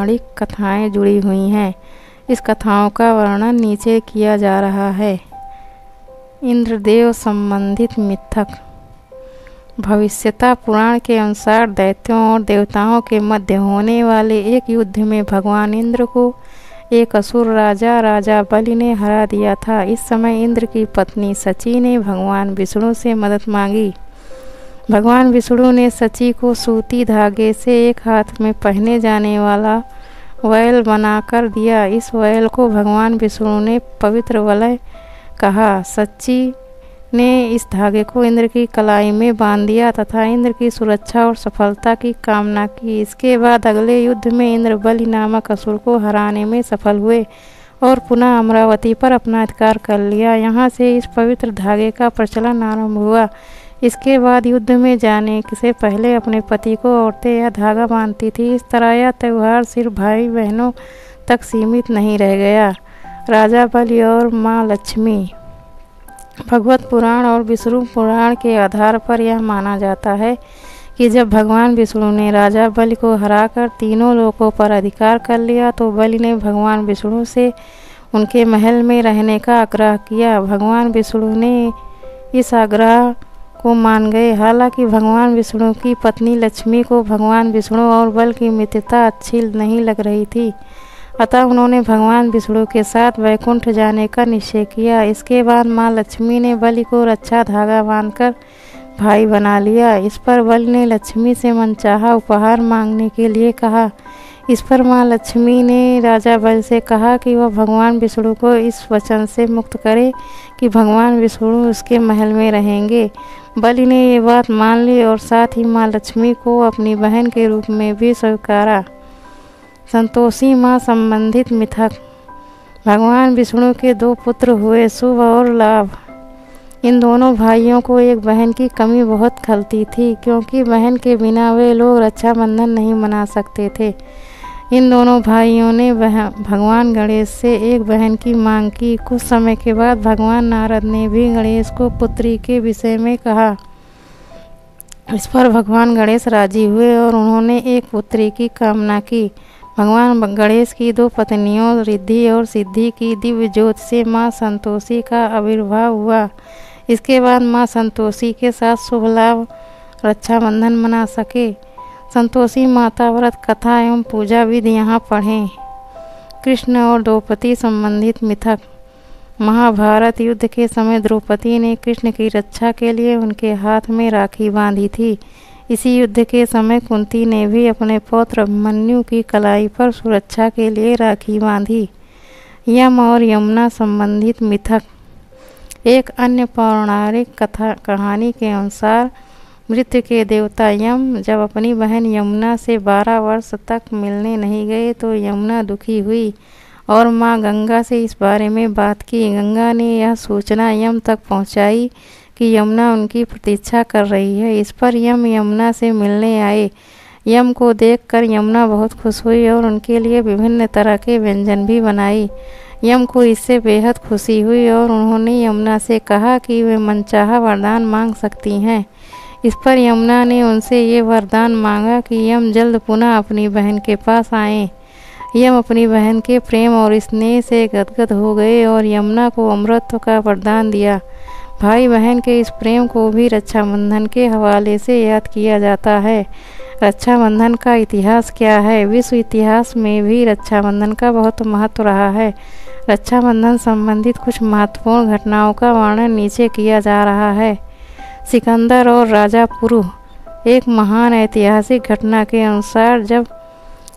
पौराणिक कथाएं जुड़ी हुई हैं। इस कथाओं का वर्णन नीचे किया जा रहा है। इंद्रदेव संबंधित मिथक। भविष्यता पुराण के अनुसार दैत्यों और देवताओं के मध्य होने वाले एक युद्ध में भगवान इंद्र को एक असुर राजा बलि ने हरा दिया था। इस समय इंद्र की पत्नी सची ने भगवान विष्णु से मदद मांगी। भगवान विष्णु ने सची को सूती धागे से एक हाथ में पहने जाने वाला वैल बनाकर दिया। इस वैल को भगवान विष्णु ने पवित्र वलय कहा। सची ने इस धागे को इंद्र की कलाई में बांध दिया तथा इंद्र की सुरक्षा और सफलता की कामना की। इसके बाद अगले युद्ध में इंद्र बलि नामक असुर को हराने में सफल हुए और पुनः अमरावती पर अपना अधिकार कर लिया। यहाँ से इस पवित्र धागे का प्रचलन आरंभ हुआ। इसके बाद युद्ध में जाने से पहले अपने पति को औरतें यह धागा बांधती थी। इस तरह यह त्यौहार सिर्फ भाई बहनों तक सीमित नहीं रह गया। राजा बलि और माँ लक्ष्मी। भगवत पुराण और विष्णु पुराण के आधार पर यह माना जाता है कि जब भगवान विष्णु ने राजा बलि को हराकर तीनों लोकों पर अधिकार कर लिया तो बलि ने भगवान विष्णु से उनके महल में रहने का आग्रह किया। भगवान विष्णु ने इस आग्रह को मान गए। हालांकि भगवान विष्णु की पत्नी लक्ष्मी को भगवान विष्णु और बलि की मित्रता अच्छी नहीं लग रही थी, अतः उन्होंने भगवान विष्णु के साथ वैकुंठ जाने का निश्चय किया। इसके बाद माँ लक्ष्मी ने बलि को रक्षा धागा बांधकर भाई बना लिया। इस पर बलि ने लक्ष्मी से मनचाहा उपहार मांगने के लिए कहा। इस पर माँ लक्ष्मी ने राजा बलि से कहा कि वह भगवान विष्णु को इस वचन से मुक्त करे कि भगवान विष्णु उसके महल में रहेंगे। बलि ने ये बात मान ली और साथ ही माँ लक्ष्मी को अपनी बहन के रूप में भी स्वीकारा। संतोषी माँ संबंधित मिथक। भगवान विष्णु के दो पुत्र हुए, शुभ और लाभ। इन दोनों भाइयों को एक बहन की कमी बहुत खलती थी, क्योंकि बहन के बिना वे लोग रक्षाबंधन नहीं मना सकते थे। इन दोनों भाइयों ने भगवान गणेश से एक बहन की मांग की। कुछ समय के बाद भगवान नारद ने भी गणेश को पुत्री के विषय में कहा। इस पर भगवान गणेश राजी हुए और उन्होंने एक पुत्री की कामना की। भगवान गणेश की दो पत्नियों रिद्धि और सिद्धि की दिव्य ज्योति से माँ संतोषी का आविर्भाव हुआ। इसके बाद माँ संतोषी के साथ शुभ लाभ रक्षाबंधन मना सके। संतोषी माता व्रत कथा एवं पूजा विधि यहाँ पढ़ें। कृष्ण और द्रौपदी संबंधित मिथक। महाभारत युद्ध के समय द्रौपदी ने कृष्ण की रक्षा के लिए उनके हाथ में राखी बांधी थी। इसी युद्ध के समय कुंती ने भी अपने पौत्र अभिमन्यु की कलाई पर सुरक्षा के लिए राखी बांधी। यम और यमुना संबंधित मिथक। एक अन्य पौराणिक कहानी के अनुसार मृत्यु के देवता यम जब अपनी बहन यमुना से 12 वर्ष तक मिलने नहीं गए तो यमुना दुखी हुई और माँ गंगा से इस बारे में बात की। गंगा ने यह सूचना यम तक पहुँचाई कि यमुना उनकी प्रतीक्षा कर रही है। इस पर यम यमुना से मिलने आए। यम को देखकर यमुना बहुत खुश हुई और उनके लिए विभिन्न तरह के व्यंजन भी बनाई। यम को इससे बेहद खुशी हुई और उन्होंने यमुना से कहा कि वे मनचाहा वरदान मांग सकती हैं। इस पर यमुना ने उनसे ये वरदान मांगा कि यम जल्द पुनः अपनी बहन के पास आएं। यम अपनी बहन के प्रेम और स्नेह से गदगद हो गए और यमुना को अमृत का वरदान दिया। भाई बहन के इस प्रेम को भी रक्षाबंधन के हवाले से याद किया जाता है। रक्षाबंधन का इतिहास क्या है? विश्व इतिहास में भी रक्षाबंधन का बहुत महत्व रहा है। रक्षाबंधन संबंधित कुछ महत्वपूर्ण घटनाओं का वर्णन नीचे किया जा रहा है। सिकंदर और राजा पुरु। एक महान ऐतिहासिक घटना के अनुसार जब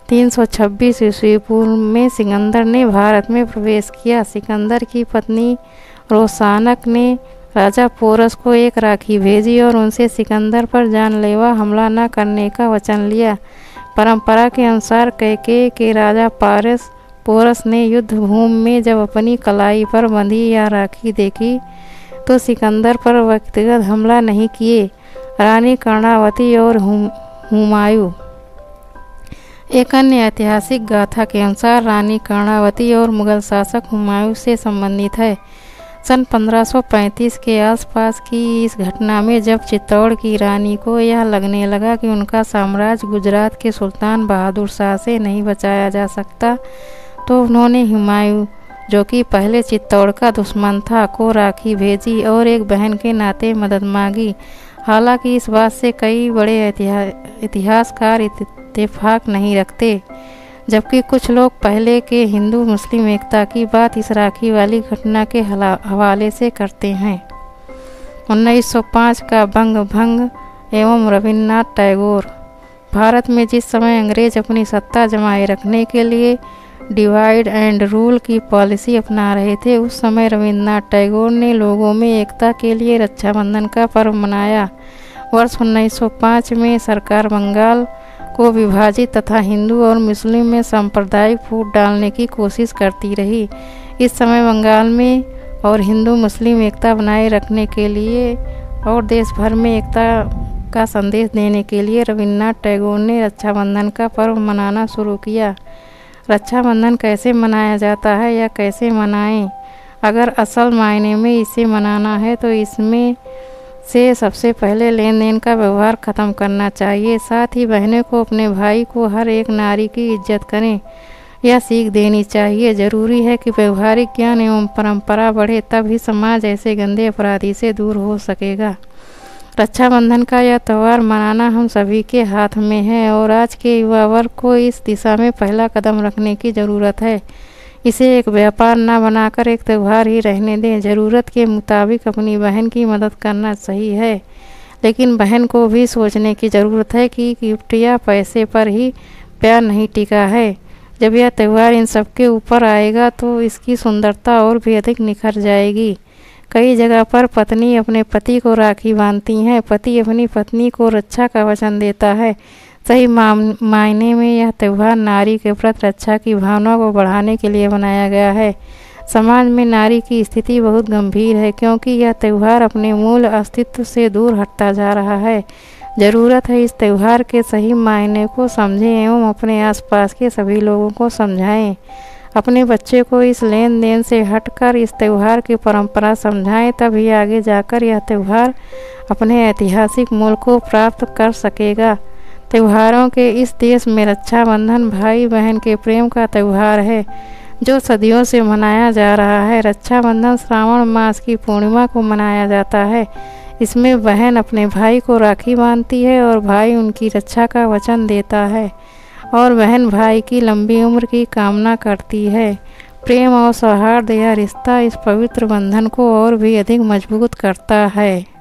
326 ईस्वी पूर्व में सिकंदर ने भारत में प्रवेश किया, सिकंदर की पत्नी रोसानक ने राजा पोरस को एक राखी भेजी और उनसे सिकंदर पर जानलेवा हमला न करने का वचन लिया। परंपरा के अनुसार कैकेयी के राजा पोरस ने युद्ध भूमि में जब अपनी कलाई पर बंधी यह राखी देखी तो सिकंदर पर व्यक्तिगत हमला नहीं किए। रानी कर्णावती और हुमायूं। एक अन्य ऐतिहासिक गाथा के अनुसार रानी कर्णावती और मुगल शासक हुमायूं से संबंधित है। सन 1535 के आसपास की इस घटना में जब चित्तौड़ की रानी को यह लगने लगा कि उनका साम्राज्य गुजरात के सुल्तान बहादुर शाह से नहीं बचाया जा सकता, तो उन्होंने हुमायूं, जो कि पहले चित्तौड़ का दुश्मन था, को राखी भेजी और एक बहन के नाते मदद मांगी। हालांकि इस बात से कई बड़े इतिहासकार इत्तेफाक नहीं रखते, जबकि कुछ लोग पहले के हिंदू मुस्लिम एकता की बात इस राखी वाली घटना के हवाले से करते हैं। 1905 का बंग भंग एवं रविन्द्रनाथ टैगोर। भारत में जिस समय अंग्रेज अपनी सत्ता जमाए रखने के लिए डिवाइड एंड रूल की पॉलिसी अपना रहे थे, उस समय रविन्द्रनाथ टैगोर ने लोगों में एकता के लिए रक्षाबंधन का पर्व मनाया। वर्ष 1905 में सरकार बंगाल को विभाजित तथा हिंदू और मुस्लिम में सांप्रदायिक फूट डालने की कोशिश करती रही। इस समय बंगाल में और हिंदू मुस्लिम एकता बनाए रखने के लिए और देश भर में एकता का संदेश देने के लिए रविन्द्रनाथ टैगोर ने रक्षाबंधन का पर्व मनाना शुरू किया। रक्षाबंधन कैसे मनाया जाता है या कैसे मनाएं? अगर असल मायने में इसे मनाना है तो इसमें से सबसे पहले लेन देन का व्यवहार ख़त्म करना चाहिए। साथ ही बहनों को अपने भाई को हर एक नारी की इज्जत करें, यह सीख देनी चाहिए। जरूरी है कि व्यवहारिक ज्ञान एवं परंपरा बढ़े, तब ही समाज ऐसे गंदे अपराधी से दूर हो सकेगा। रक्षाबंधन का यह त्यौहार मनाना हम सभी के हाथ में है और आज के युवा वर्ग को इस दिशा में पहला कदम रखने की ज़रूरत है। इसे एक व्यापार न बनाकर एक त्यौहार ही रहने दें। ज़रूरत के मुताबिक अपनी बहन की मदद करना सही है, लेकिन बहन को भी सोचने की ज़रूरत है कि गिफ्ट या पैसे पर ही प्यार नहीं टिका है। जब यह त्यौहार इन सबके ऊपर आएगा तो इसकी सुंदरता और भी अधिक निखर जाएगी। कई जगह पर पत्नी अपने पति को राखी बांधती हैं, पति अपनी पत्नी को रक्षा का वचन देता है। सही मायने में यह त्यौहार नारी के प्रति रक्षा की भावना को बढ़ाने के लिए बनाया गया है। समाज में नारी की स्थिति बहुत गंभीर है, क्योंकि यह त्यौहार अपने मूल अस्तित्व से दूर हटता जा रहा है। ज़रूरत है इस त्यौहार के सही मायने को समझें एवं अपने आसपास के सभी लोगों को समझाएं। अपने बच्चे को इस लेन देन से हटकर इस त्यौहार की परंपरा समझाएं, तभी आगे जाकर यह त्यौहार अपने ऐतिहासिक मूल को प्राप्त कर सकेगा। त्योहारों के इस देश में रक्षाबंधन भाई बहन के प्रेम का त्यौहार है, जो सदियों से मनाया जा रहा है। रक्षाबंधन श्रावण मास की पूर्णिमा को मनाया जाता है। इसमें बहन अपने भाई को राखी बांधती है और भाई उनकी रक्षा का वचन देता है और बहन भाई की लंबी उम्र की कामना करती है। प्रेम और सौहार्द यह रिश्ता इस पवित्र बंधन को और भी अधिक मजबूत करता है।